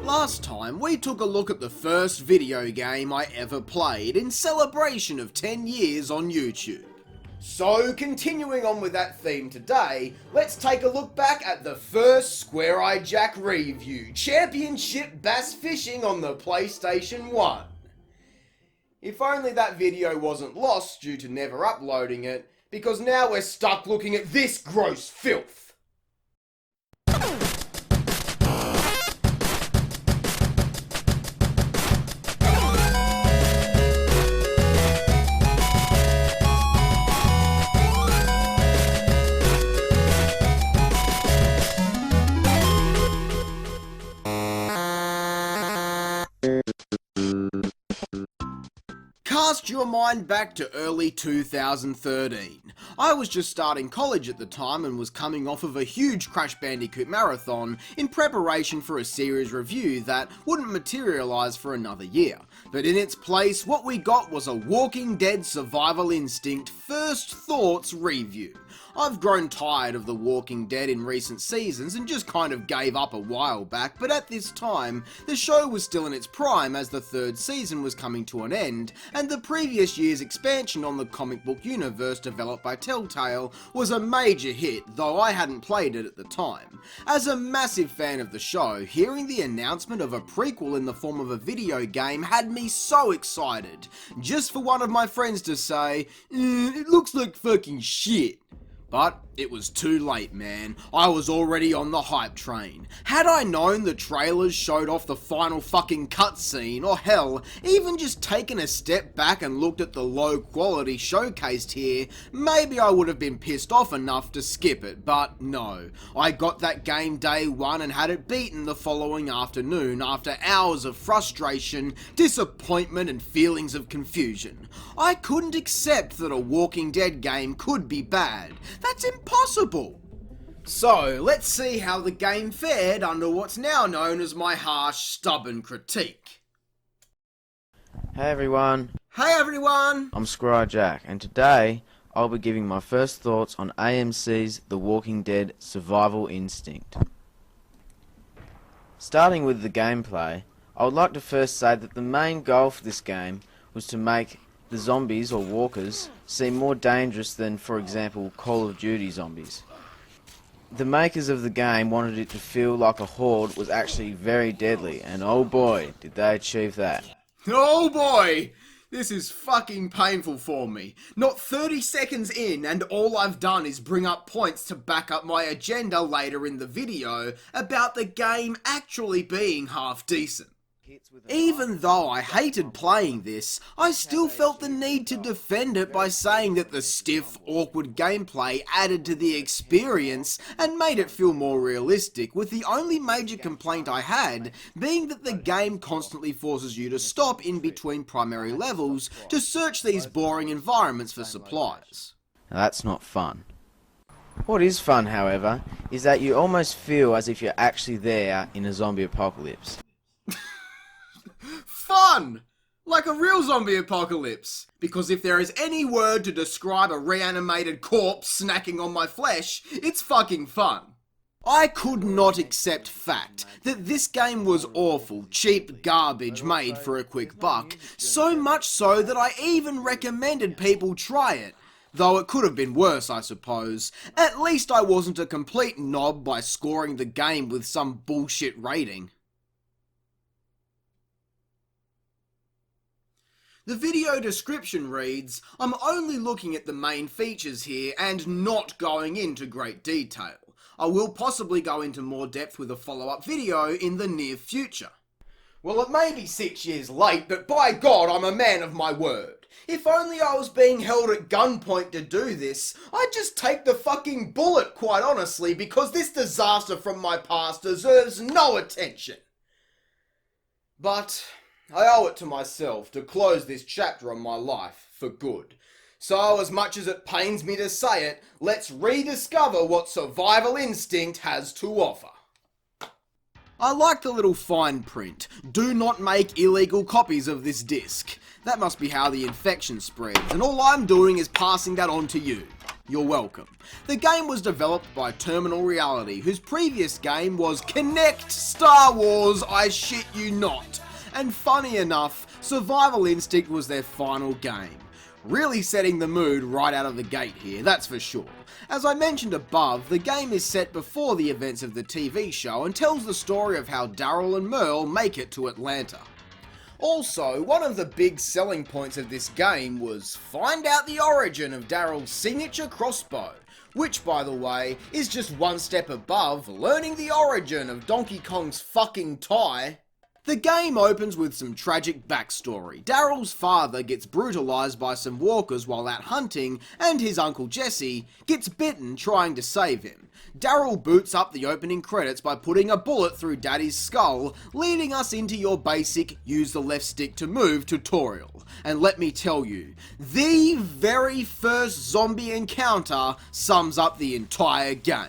Last time, we took a look at the first video game I ever played in celebration of 10 years on YouTube. So, continuing on with that theme today, let's take a look back at the first Square Eye Jack review, Championship Bass Fishing on the PlayStation 1. If only that video wasn't lost due to never uploading it, because now we're stuck looking at this gross filth. Cast your mind back to early 2013. I was just starting college at the time and was coming off of a huge Crash Bandicoot marathon in preparation for a series review that wouldn't materialise for another year. But in its place, what we got was a Walking Dead Survival Instinct First Thoughts review. I've grown tired of The Walking Dead in recent seasons and just kind of gave up a while back, but at this time, the show was still in its prime as the third season was coming to an end, and the previous year's expansion on the comic book universe developed by Telltale was a major hit, though I hadn't played it at the time. As a massive fan of the show, hearing the announcement of a prequel in the form of a video game had me so excited, just for one of my friends to say, it looks like fucking shit. But it was too late, man. I was already on the hype train. Had I known the trailers showed off the final fucking cutscene, or hell, even just taken a step back and looked at the low quality showcased here, maybe I would have been pissed off enough to skip it, but no. I got that game day one and had it beaten the following afternoon after hours of frustration, disappointment and feelings of confusion. I couldn't accept that a Walking Dead game could be bad. That's impossible! So, let's see how the game fared under what's now known as my harsh, stubborn critique. Hey everyone, Hey everyone! I'm Square Eye Jack, and today I'll be giving my first thoughts on AMC's The Walking Dead Survival Instinct. Starting with the gameplay, I would like to first say that the main goal for this game was to make the zombies, or walkers, seem more dangerous than, for example, Call of Duty zombies. The makers of the game wanted it to feel like a horde was actually very deadly, and oh boy, did they achieve that. Oh boy! This is fucking painful for me. Not 30 seconds in and all I've done is bring up points to back up my agenda later in the video about the game actually being half decent. Even though I hated playing this, I still felt the need to defend it by saying that the stiff, awkward gameplay added to the experience and made it feel more realistic, with the only major complaint I had being that the game constantly forces you to stop in between primary levels to search these boring environments for supplies. Now, that's not fun. What is fun, however, is that you almost feel as if you're actually there in a zombie apocalypse. Fun! Like a real zombie apocalypse. Because if there is any word to describe a reanimated corpse snacking on my flesh, it's fucking fun. I could not accept fact that this game was awful, cheap garbage made for a quick buck, so much so that I even recommended people try it. Though it could have been worse, I suppose. At least I wasn't a complete knob by scoring the game with some bullshit rating. The video description reads, I'm only looking at the main features here and not going into great detail. I will possibly go into more depth with a follow-up video in the near future. Well, it may be 6 years late, but by God, I'm a man of my word. If only I was being held at gunpoint to do this, I'd just take the fucking bullet, quite honestly, because this disaster from my past deserves no attention. But I owe it to myself to close this chapter on my life for good. So, as much as it pains me to say it, let's rediscover what Survival Instinct has to offer. I like the little fine print. Do not make illegal copies of this disc. That must be how the infection spreads, and all I'm doing is passing that on to you. You're welcome. The game was developed by Terminal Reality, whose previous game was Connect Star Wars, I shit you not. And funny enough, Survival Instinct was their final game. Really setting the mood right out of the gate here, that's for sure. As I mentioned above, the game is set before the events of the TV show and tells the story of how Daryl and Merle make it to Atlanta. Also, one of the big selling points of this game was find out the origin of Daryl's signature crossbow, which, by the way, is just one step above learning the origin of Donkey Kong's fucking tie. The game opens with some tragic backstory. Daryl's father gets brutalised by some walkers while out hunting, and his uncle Jesse gets bitten trying to save him. Daryl boots up the opening credits by putting a bullet through Daddy's skull, leading us into your basic use the left stick to move tutorial. And let me tell you, the very first zombie encounter sums up the entire game.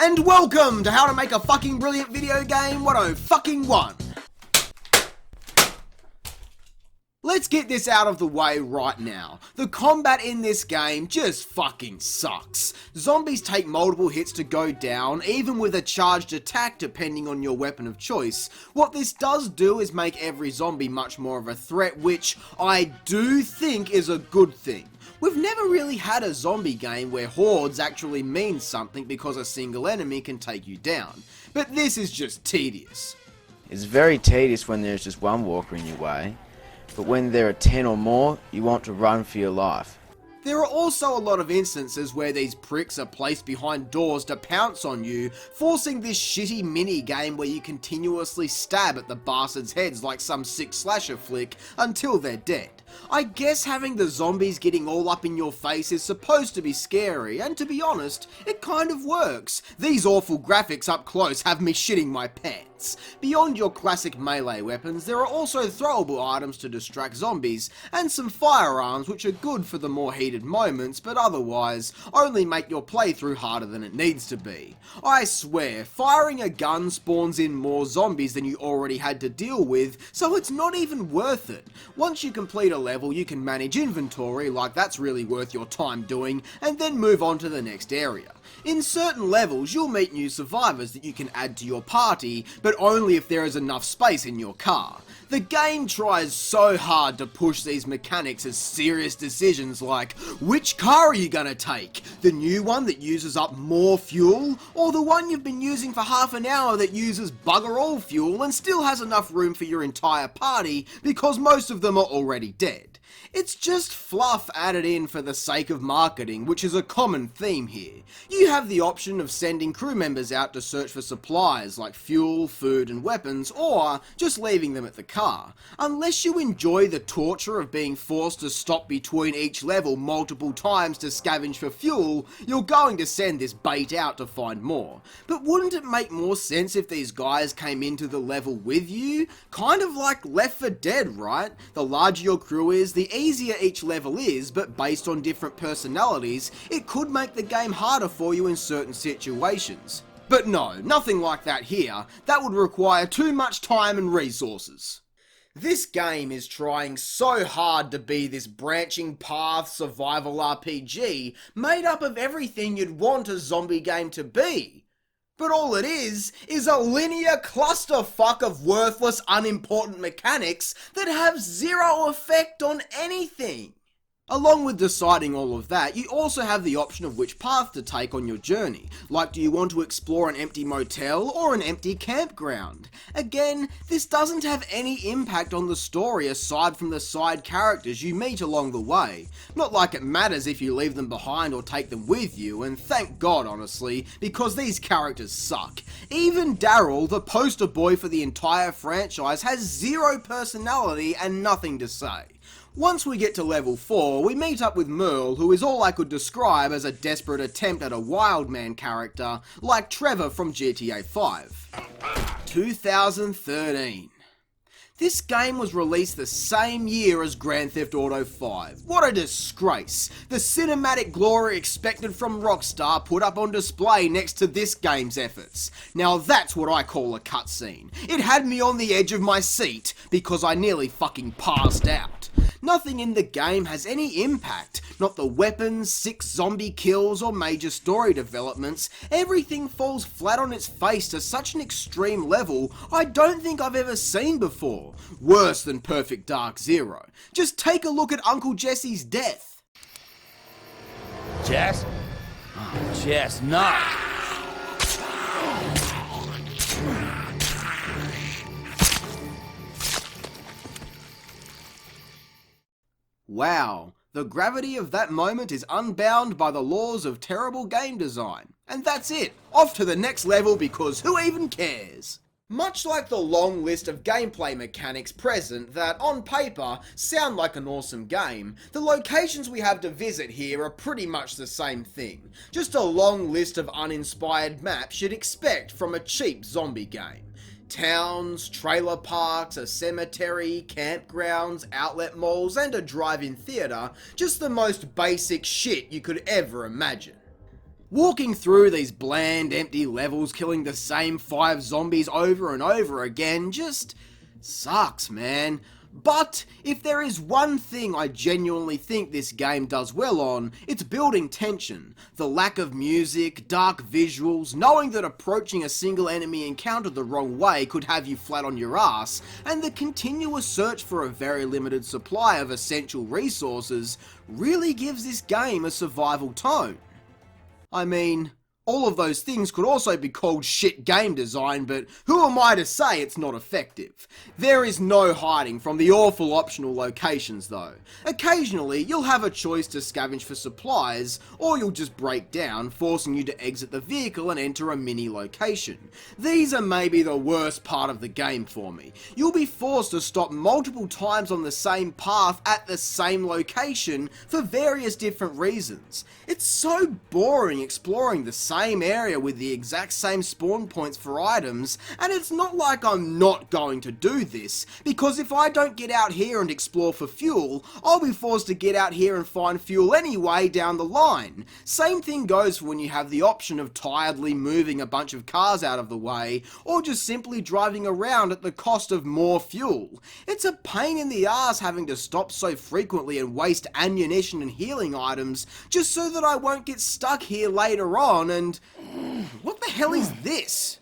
And welcome to How to Make a Fucking Brilliant Video Game 101. Let's get this out of the way right now. The combat in this game just fucking sucks. Zombies take multiple hits to go down, even with a charged attack depending on your weapon of choice. What this does do is make every zombie much more of a threat, which I do think is a good thing. We've never really had a zombie game where hordes actually mean something because a single enemy can take you down. But this is just tedious. It's very tedious when there's just one walker in your way, but when there are 10 or more, you want to run for your life. There are also a lot of instances where these pricks are placed behind doors to pounce on you, forcing this shitty mini game where you continuously stab at the bastards' heads like some sick slasher flick until they're dead. I guess having the zombies getting all up in your face is supposed to be scary, and to be honest, it kind of works. These awful graphics up close have me shitting my pants. Beyond your classic melee weapons, there are also throwable items to distract zombies, and some firearms which are good for the more heated moments, but otherwise only make your playthrough harder than it needs to be. I swear, firing a gun spawns in more zombies than you already had to deal with, so it's not even worth it. Once you complete a level, you can manage inventory, like that's really worth your time doing, and then move on to the next area. In certain levels, you'll meet new survivors that you can add to your party, but only if there is enough space in your car. The game tries so hard to push these mechanics as serious decisions like, which car are you gonna take? The new one that uses up more fuel? Or the one you've been using for half an hour that uses bugger all fuel and still has enough room for your entire party because most of them are already dead? It's just fluff added in for the sake of marketing, which is a common theme here. You have the option of sending crew members out to search for supplies like fuel, food and weapons, or just leaving them at the car. Unless you enjoy the torture of being forced to stop between each level multiple times to scavenge for fuel, you're going to send this bait out to find more. But wouldn't it make more sense if these guys came into the level with you? Kind of like Left 4 Dead, right? The larger your crew is, the easier each level is, but based on different personalities, it could make the game harder for you in certain situations. But no, nothing like that here. That would require too much time and resources. This game is trying so hard to be this branching path survival RPG made up of everything you'd want a zombie game to be. But all it is a linear clusterfuck of worthless, unimportant mechanics that have zero effect on anything. Along with deciding all of that, you also have the option of which path to take on your journey. Like, do you want to explore an empty motel or an empty campground? Again, this doesn't have any impact on the story aside from the side characters you meet along the way. Not like it matters if you leave them behind or take them with you, and thank God honestly, because these characters suck. Even Daryl, the poster boy for the entire franchise, has zero personality and nothing to say. Once we get to level 4, we meet up with Merle, who is all I could describe as a desperate attempt at a Wildman character, like Trevor from GTA 5. 2013. This game was released the same year as Grand Theft Auto 5. What a disgrace. The cinematic glory expected from Rockstar put up on display next to this game's efforts. Now that's what I call a cutscene. It had me on the edge of my seat because I nearly fucking passed out. Nothing in the game has any impact, not the weapons, 6 zombie kills or major story developments. Everything falls flat on its face to such an extreme level I don't think I've ever seen before. Worse than Perfect Dark Zero. Just take a look at Uncle Jesse's death. Jess? Oh, Jess, not. Wow, the gravity of that moment is unbound by the laws of terrible game design. And that's it, off to the next level because who even cares? Much like the long list of gameplay mechanics present that, on paper, sound like an awesome game, the locations we have to visit here are pretty much the same thing. Just a long list of uninspired maps you'd expect from a cheap zombie game. Towns, trailer parks, a cemetery, campgrounds, outlet malls, and a drive-in theatre, just the most basic shit you could ever imagine. Walking through these bland, empty levels, killing the same 5 zombies over and over again, just sucks, man. But if there is one thing I genuinely think this game does well on, it's building tension. The lack of music, dark visuals, knowing that approaching a single enemy encounter the wrong way could have you flat on your ass, and the continuous search for a very limited supply of essential resources really gives this game a survival tone. I mean, all of those things could also be called shit game design, but who am I to say it's not effective? There is no hiding from the awful optional locations though. Occasionally, you'll have a choice to scavenge for supplies, or you'll just break down, forcing you to exit the vehicle and enter a mini location. These are maybe the worst part of the game for me. You'll be forced to stop multiple times on the same path at the same location for various different reasons. It's so boring exploring the same area with the exact same spawn points for items, and it's not like I'm not going to do this, because if I don't get out here and explore for fuel, I'll be forced to get out here and find fuel anyway down the line. Same thing goes for when you have the option of tiredly moving a bunch of cars out of the way, or just simply driving around at the cost of more fuel. It's a pain in the ass having to stop so frequently and waste ammunition and healing items just so that I won't get stuck here later on. And what the hell is this?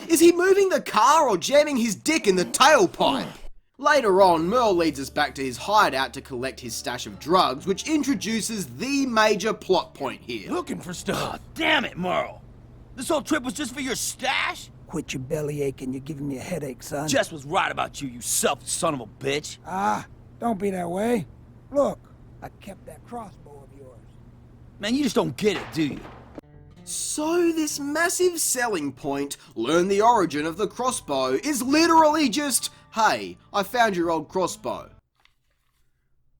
Is he moving the car or jamming his dick in the tailpipe? Later on, Merle leads us back to his hideout to collect his stash of drugs, which introduces the major plot point here. Looking for stuff. Oh, damn it, Merle. This whole trip was just for your stash? Quit your belly aching, you're giving me a headache, son. Jess was right about you, you selfish son of a bitch. Ah, don't be that way. Look, I kept that crossbow of yours. Man, you just don't get it, do you? So this massive selling point, learn the origin of the crossbow, is literally just, hey, I found your old crossbow.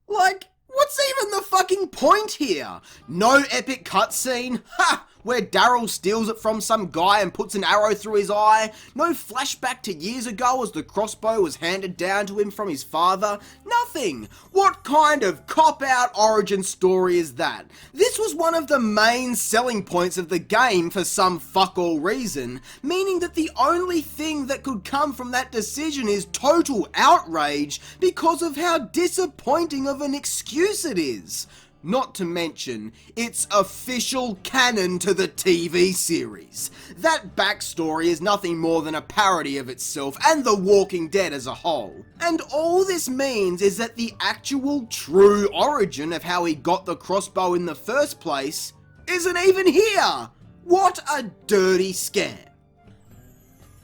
Like, what's even the fucking point here? No epic cutscene? Ha! Where Daryl steals it from some guy and puts an arrow through his eye? No flashback to years ago as the crossbow was handed down to him from his father? Nothing! What kind of cop-out origin story is that? This was one of the main selling points of the game for some fuck-all reason, meaning that the only thing that could come from that decision is total outrage because of how disappointing of an excuse it is. Not to mention, it's official canon to the TV series. That backstory is nothing more than a parody of itself and The Walking Dead as a whole. And all this means is that the actual true origin of how he got the crossbow in the first place isn't even here. What a dirty scam.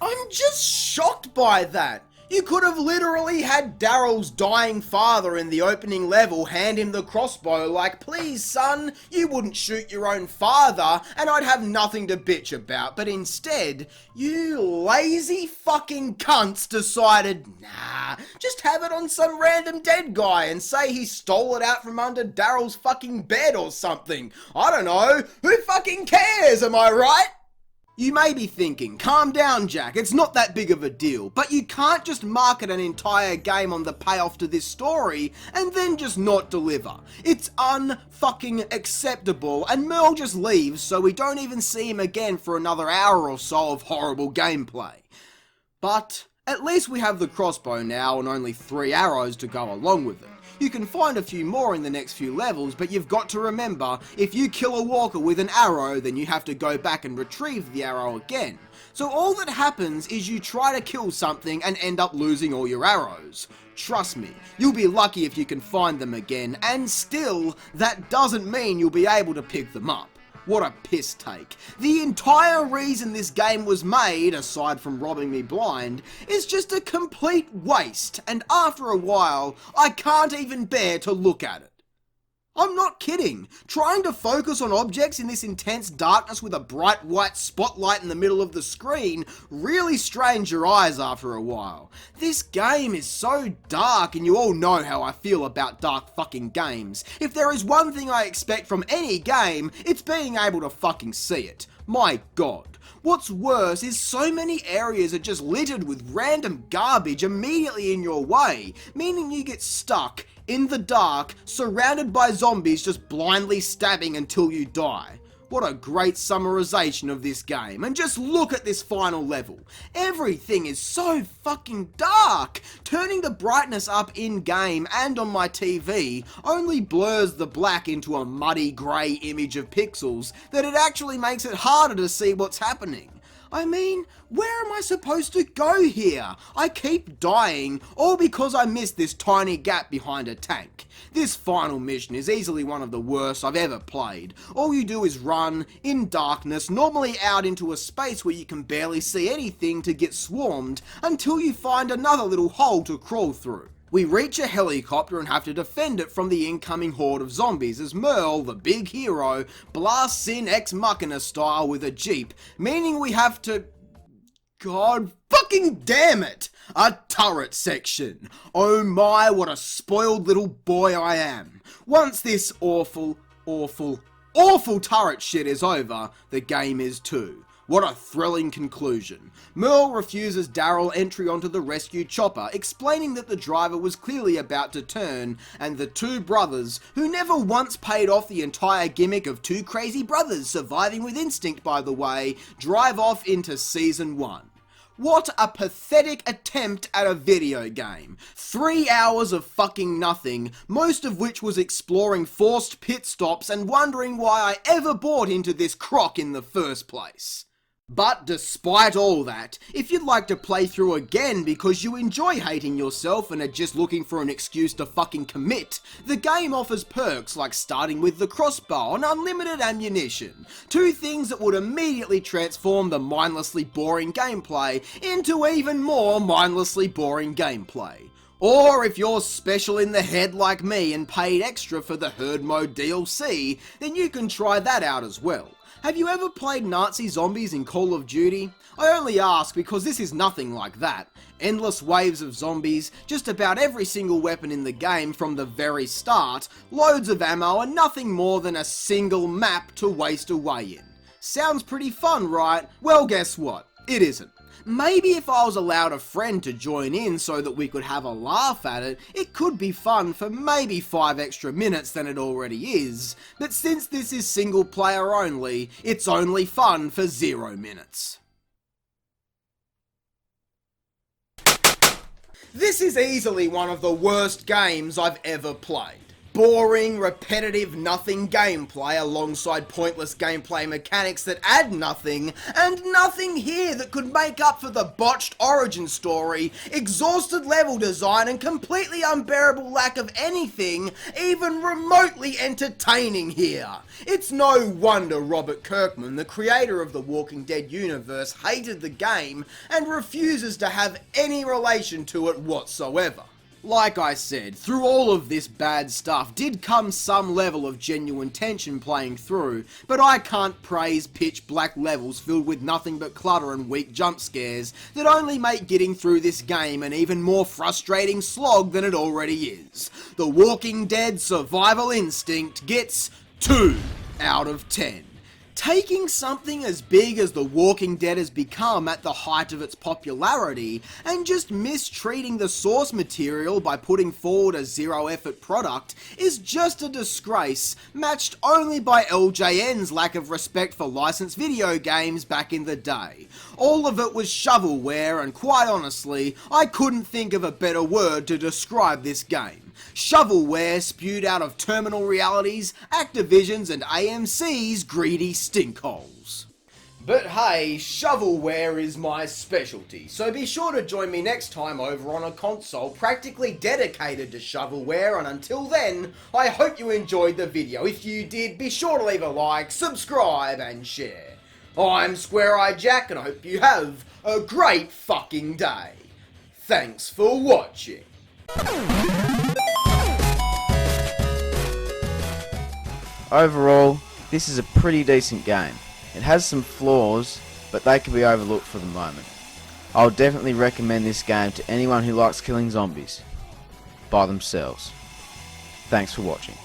I'm just shocked by that. You could have literally had Daryl's dying father in the opening level hand him the crossbow like, please son, you wouldn't shoot your own father and I'd have nothing to bitch about, but instead, you lazy fucking cunts decided, nah, just have it on some random dead guy and say he stole it out from under Daryl's fucking bed or something. I don't know, who fucking cares, am I right? You may be thinking, calm down Jack, it's not that big of a deal, but you can't just market an entire game on the payoff to this story and then just not deliver. It's unfucking acceptable, and Merle just leaves so we don't even see him again for another hour or so of horrible gameplay. But at least we have the crossbow now and only 3 arrows to go along with it. You can find a few more in the next few levels, but you've got to remember, if you kill a walker with an arrow, then you have to go back and retrieve the arrow again. So all that happens is you try to kill something and end up losing all your arrows. Trust me, you'll be lucky if you can find them again, and still, that doesn't mean you'll be able to pick them up. What a piss take. The entire reason this game was made, aside from robbing me blind, is just a complete waste, and after a while, I can't even bear to look at it. I'm not kidding. Trying to focus on objects in this intense darkness with a bright white spotlight in the middle of the screen really strains your eyes after a while. This game is so dark, and you all know how I feel about dark fucking games. If there is one thing I expect from any game, it's being able to fucking see it. My god. What's worse is so many areas are just littered with random garbage immediately in your way, meaning you get stuck in the dark, surrounded by zombies just blindly stabbing until you die. What a great summarization of this game, and just look at this final level. Everything is so fucking dark. Turning the brightness up in game and on my TV only blurs the black into a muddy grey image of pixels that it actually makes it harder to see what's happening. I mean, where am I supposed to go here? I keep dying, all because I missed this tiny gap behind a tank. This final mission is easily one of the worst I've ever played. All you do is run, in darkness, normally out into a space where you can barely see anything to get swarmed, until you find another little hole to crawl through. We reach a helicopter and have to defend it from the incoming horde of zombies as Merle, the big hero, blasts in Ex Machina style with a jeep, meaning we have to... God fucking damn it! A turret section! Oh my, what a spoiled little boy I am. Once this awful turret shit is over, the game is too. What a thrilling conclusion. Merle refuses Daryl entry onto the rescue chopper, explaining that the driver was clearly about to turn, and the two brothers, who never once paid off the entire gimmick of two crazy brothers surviving with instinct by the way, drive off into Season 1. What a pathetic attempt at a video game. 3 hours of fucking nothing, most of which was exploring forced pit stops and wondering why I ever bought into this crock in the first place. But despite all that, if you'd like to play through again because you enjoy hating yourself and are just looking for an excuse to fucking commit, the game offers perks like starting with the crossbow and unlimited ammunition, two things that would immediately transform the mindlessly boring gameplay into even more mindlessly boring gameplay. Or if you're special in the head like me and paid extra for the Herd Mode DLC, then you can try that out as well. Have you ever played Nazi zombies in Call of Duty? I only ask because this is nothing like that. Endless waves of zombies, just about every single weapon in the game from the very start, loads of ammo and nothing more than a single map to waste away in. Sounds pretty fun, right? Well, guess what? It isn't. Maybe if I was allowed a friend to join in so that we could have a laugh at it, it could be fun for maybe 5 extra minutes than it already is, but since this is single player only, it's only fun for 0 minutes. This is easily one of the worst games I've ever played. boring, repetitive, nothing gameplay alongside pointless gameplay mechanics that add nothing, and nothing here that could make up for the botched origin story, exhausted level design, and completely unbearable lack of anything even remotely entertaining here. It's no wonder Robert Kirkman, the creator of the Walking Dead universe, hated the game and refuses to have any relation to it whatsoever. Like I said, through all of this bad stuff did come some level of genuine tension playing through, but I can't praise pitch black levels filled with nothing but clutter and weak jump scares that only make getting through this game an even more frustrating slog than it already is. The Walking Dead survival instinct gets 2 out of 10. Taking something as big as The Walking Dead has become at the height of its popularity and just mistreating the source material by putting forward a zero-effort product is just a disgrace, matched only by LJN's lack of respect for licensed video games back in the day. All of it was shovelware, and quite honestly, I couldn't think of a better word to describe this game. Shovelware spewed out of Terminal Reality's, Activision's and AMC's greedy stinkholes. But hey, shovelware is my specialty, so be sure to join me next time over on a console practically dedicated to shovelware, and until then, I hope you enjoyed the video. If you did, be sure to leave a like, subscribe and share. I'm Square Eye Jack, and I hope you have a great fucking day. Thanks for watching. Overall, this is a pretty decent game. It has some flaws, but they can be overlooked for the moment. I'll definitely recommend this game to anyone who likes killing zombies by themselves. Thanks for watching.